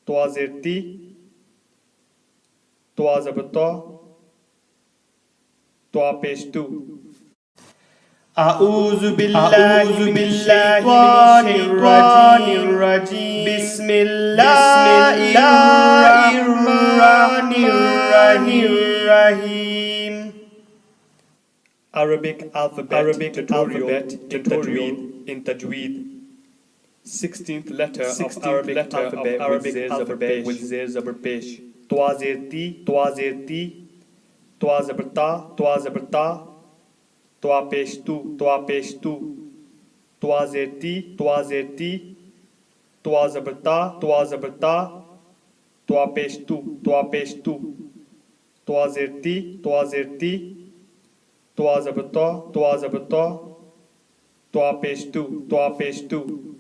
Twaa zerti, Twaa zabta, Twaa pesh tu. أعوذ بالله من الشيطان الرجيم بسم الله الرحمن الرحيم. Arabic alphabet tutorial in Tajweed. 16th letter of Arabic alphabet with Zabbar Pesh. Twaa zerti, Twaa zerti, Twaa zabarta, Twaa zabarta, Twaa pesh tu, Twaa pesh tu, Twaa zerti, Twaa zerti, Twaa zabarta, Twaa zabarta, Twaa pesh tu, Twaa pesh tu, Twaa zerti, Twaa zerti, Twaa zabarta, Twaa zabarta, Twaa pesh tu, Twaa pesh tu.